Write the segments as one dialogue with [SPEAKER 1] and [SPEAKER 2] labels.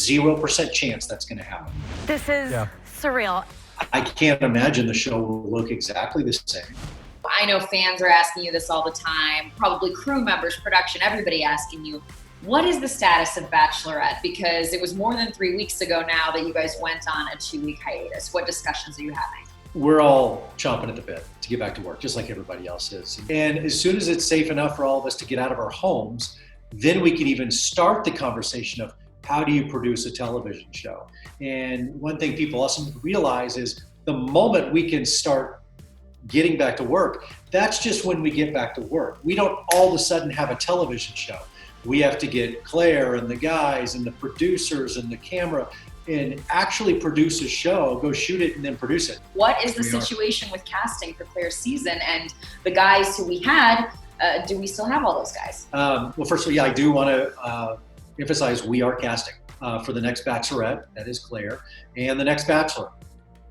[SPEAKER 1] 0% chance that's going to happen.
[SPEAKER 2] This is surreal.
[SPEAKER 1] I can't imagine the show will look exactly the same.
[SPEAKER 3] I know fans are asking you this all the time, probably crew members, production, everybody asking you, what is the status of Bachelorette? Because it was more than 3 weeks ago now that you guys went on a 2-week hiatus. What discussions are you having?
[SPEAKER 1] We're all chomping at the bit to get back to work, just like everybody else is. And as soon as it's safe enough for all of us to get out of our homes, then we can even start the conversation of how do you produce a television show? And one thing people also realize is the moment we can start getting back to work, that's just when we get back to work. We don't all of a sudden have a television show. We have to get Claire and the guys and the producers and the camera and actually produce a show, go shoot it and then produce it.
[SPEAKER 3] What is the situation with casting for Claire's season and the guys who we had? Do we still have all those guys?
[SPEAKER 1] Well, first of all, I do want to emphasize we are casting for the next Bachelorette, that is Claire, and the next Bachelor.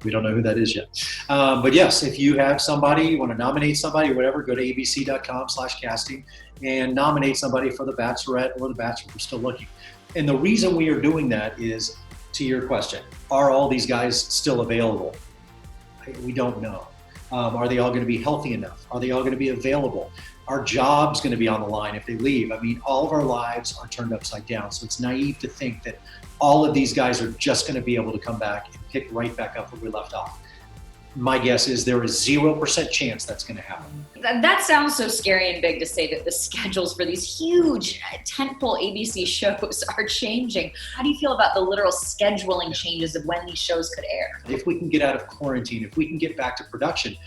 [SPEAKER 1] We don't know who that is yet. But yes, if you have somebody, you want to nominate somebody or whatever, go to abc.com/casting and nominate somebody for the Bachelorette or the Bachelor. We're still looking. And the reason we are doing that is, to your question, are all these guys still available? We don't know. Are they all going to be healthy enough? Are they all going to be available? Our job's going to be on the line if they leave. I mean, all of our lives are turned upside down. So it's naive to think that all of these guys are just going to be able to come back and pick right back up where we left off. My guess is there is 0% chance that's going to happen.
[SPEAKER 3] That sounds so scary and big to say that the schedules for these huge tentpole ABC shows are changing. How do you feel about the literal scheduling changes of when these shows could air?
[SPEAKER 1] If we can get out of quarantine, if we can get back to production,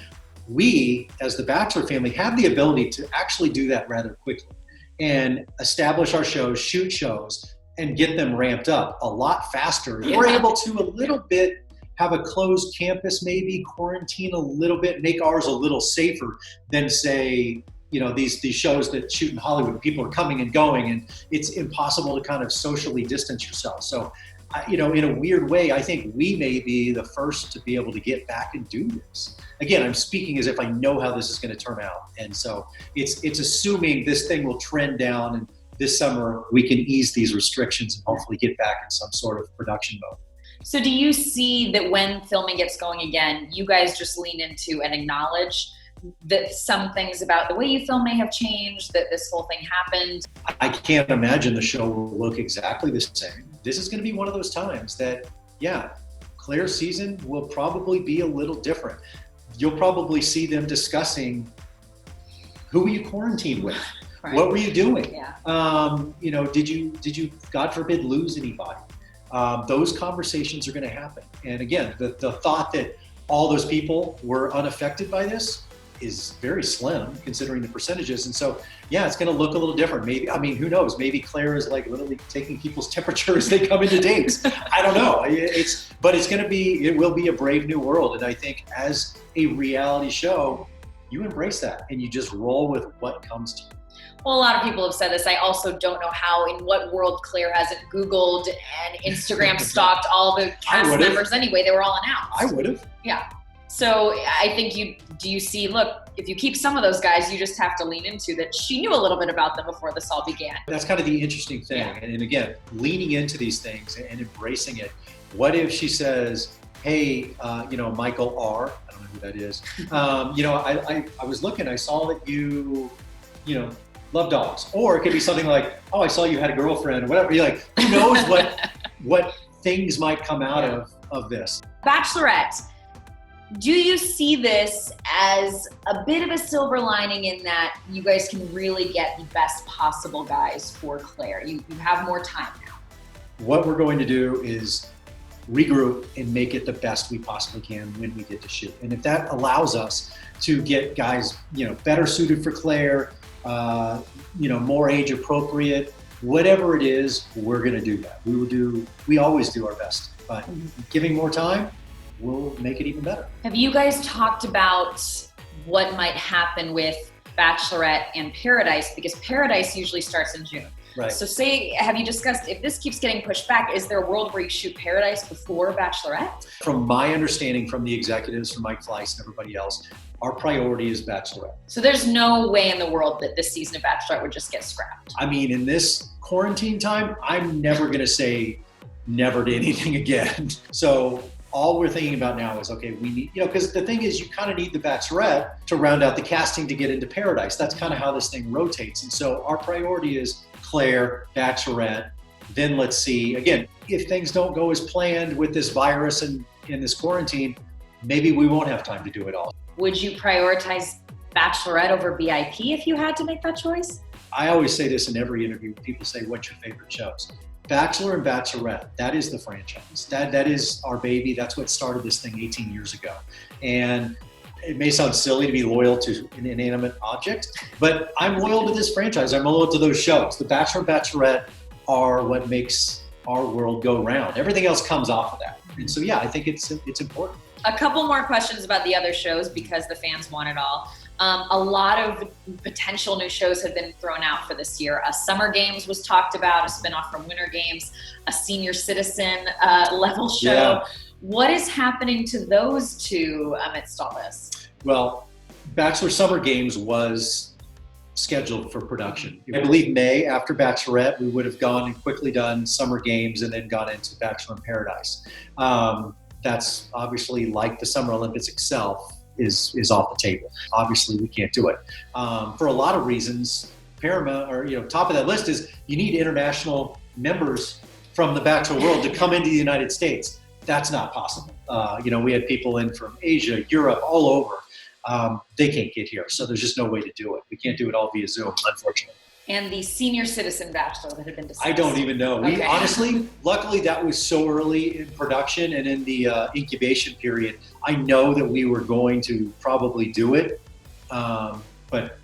[SPEAKER 1] we, as the Bachelor family, have the ability to actually do that rather quickly and establish our shows, shoot shows, and get them ramped up a lot faster. Yeah. We're able to a little bit have a closed campus, maybe quarantine a little bit, make ours a little safer than say, these shows that shoot in Hollywood, people are coming and going and it's impossible to kind of socially distance yourself. So, in a weird way, I think we may be the first to be able to get back and do this. Again, I'm speaking as if I know how this is going to turn out. And so it's assuming this thing will trend down and this summer we can ease these restrictions and hopefully get back in some sort of production mode.
[SPEAKER 3] So do you see that when filming gets going again, you guys just lean into and acknowledge that some things about the way you film may have changed, that this whole thing happened?
[SPEAKER 1] I can't imagine the show will look exactly the same. This is going to be one of those times that, Claire's season will probably be a little different. You'll probably see them discussing who were you quarantined with? Right. What were you doing? Yeah. Did you, God forbid, lose anybody? Those conversations are going to happen. And again, the thought that all those people were unaffected by this is very slim considering the percentages. And so, it's going to look a little different. Maybe, who knows? Maybe Claire is like literally taking people's temperature as they come into dates. I don't know. It will be a brave new world. And I think as a reality show, you embrace that and you just roll with what comes to you.
[SPEAKER 3] Well, a lot of people have said this. I also don't know in what world Claire hasn't Googled and Instagram stalked all the cast members anyway. They were all announced.
[SPEAKER 1] I would have.
[SPEAKER 3] Yeah. So I think do you see, look, if you keep some of those guys, you just have to lean into that she knew a little bit about them before this all began.
[SPEAKER 1] That's kind of the interesting thing. Yeah. And again, leaning into these things and embracing it. What if she says, hey, Michael R., I don't know who that is. I was looking, I saw that you love dogs. Or it could be something like, oh, I saw you had a girlfriend or whatever. You're like, who knows what things might come out of this.
[SPEAKER 3] Bachelorette, do you see this as a bit of a silver lining in that you guys can really get the best possible guys for Claire? You have more time now.
[SPEAKER 1] What we're going to do is regroup and make it the best we possibly can when we get to shoot. And if that allows us to get guys, better suited for Claire, more age appropriate, whatever it is, we're going to do that. We always do our best, but giving more time will make it even better.
[SPEAKER 3] Have you guys talked about what might happen with Bachelorette and Paradise? Because Paradise usually starts in June.
[SPEAKER 1] Right.
[SPEAKER 3] So have you discussed, if this keeps getting pushed back, is there a world where you shoot Paradise before Bachelorette?
[SPEAKER 1] From my understanding from the executives, from Mike Fleiss and everybody else, our priority is Bachelorette.
[SPEAKER 3] So there's no way in the world that this season of Bachelorette would just get scrapped.
[SPEAKER 1] In this quarantine time, I'm never going to say never to anything again. So all we're thinking about now is, okay, we need, because the thing is, you kind of need the Bachelorette to round out the casting to get into Paradise. That's kind of how this thing rotates. And so our priority is Claire, Bachelorette. Then let's see, again, if things don't go as planned with this virus and in this quarantine, maybe we won't have time to do it all.
[SPEAKER 3] Would you prioritize Bachelorette over VIP if you had to make that choice?
[SPEAKER 1] I always say this in every interview. People say, what's your favorite shows? Bachelor and Bachelorette, that is the franchise. That is our baby. That's what started this thing 18 years ago. And it may sound silly to be loyal to an inanimate object, but I'm loyal to this franchise. I'm loyal to those shows. The Bachelor and Bachelorette are what makes our world go round. Everything else comes off of that. And so, yeah, I think it's important.
[SPEAKER 3] A couple more questions about the other shows because the fans want it all. A lot of potential new shows have been thrown out for this year. Summer Games was talked about, a spinoff from Winter Games, a senior citizen level show.
[SPEAKER 1] Yeah.
[SPEAKER 3] What is happening to those two amidst all this?
[SPEAKER 1] Well, Bachelor Summer Games was scheduled for production. I believe May, after Bachelorette, we would have gone and quickly done Summer Games and then gone into Bachelor in Paradise. That's obviously, like the Summer Olympics itself, is off the table. Obviously, we can't do it. For a lot of reasons, paramount, or top of that list is you need international members from the Bachelor world to come into the United States. That's not possible. We had people in from Asia, Europe, all over. They can't get here, so there's just no way to do it. We can't do it all via Zoom, unfortunately.
[SPEAKER 3] And the senior citizen Bachelor that had been discussed?
[SPEAKER 1] I don't even know.
[SPEAKER 3] Okay.
[SPEAKER 1] We honestly, luckily that was so early in production and in the incubation period. I know that we were going to probably do it, but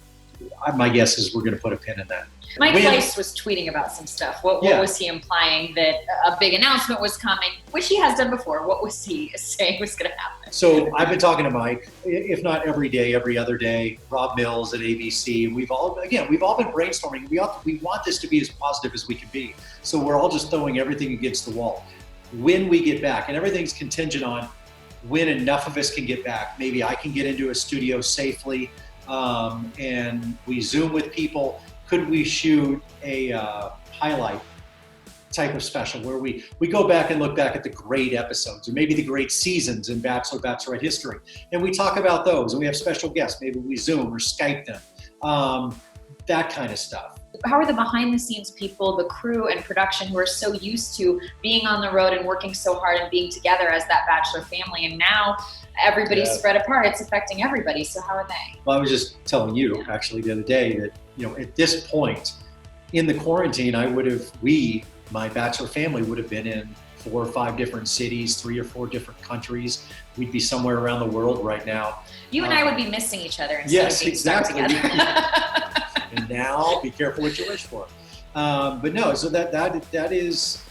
[SPEAKER 1] my guess is we're going to put a pin in that.
[SPEAKER 3] Mike Weiss was tweeting about some stuff. What was he implying? That a big announcement was coming, which he has done before. What was he saying was going to happen?
[SPEAKER 1] So I've been talking to Mike, if not every day, every other day. Rob Mills at ABC. We've all been brainstorming. We want this to be as positive as we can be. So we're all just throwing everything against the wall. When we get back, and everything's contingent on when enough of us can get back. Maybe I can get into a studio safely, and we Zoom with people. Could we shoot a highlight type of special where we go back and look back at the great episodes or maybe the great seasons in Bachelor, Bachelorette history, and we talk about those, and we have special guests. Maybe we Zoom or Skype them, that kind of stuff.
[SPEAKER 3] How are the behind the scenes people, the crew and production, who are so used to being on the road and working so hard and being together as that Bachelor family, and now everybody's spread apart? It's affecting everybody. So how are they?
[SPEAKER 1] Well, I was just telling you actually the other day that, at this point in the quarantine, my Bachelor family would have been in 4 or 5 different cities, 3 or 4 different countries. We'd be somewhere around the world right now.
[SPEAKER 3] You and I would be missing each other instead of being stuck together.
[SPEAKER 1] And now, be careful what you wish for. But no, so that is,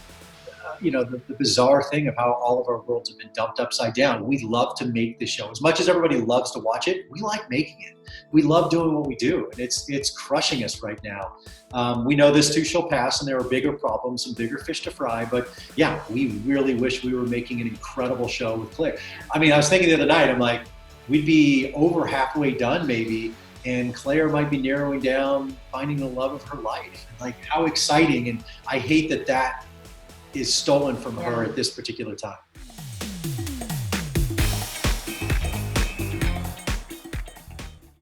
[SPEAKER 1] the bizarre thing of how all of our worlds have been dumped upside down. We love to make the show. As much as everybody loves to watch it, we like making it. We love doing what we do, and it's crushing us right now. We know this too shall pass, and there are bigger problems, some bigger fish to fry, but yeah, we really wish we were making an incredible show with Claire. I mean, I was thinking the other night, I'm like, we'd be over halfway done maybe, and Claire might be narrowing down, finding the love of her life. Like, how exciting, and I hate that is stolen from her at this particular time.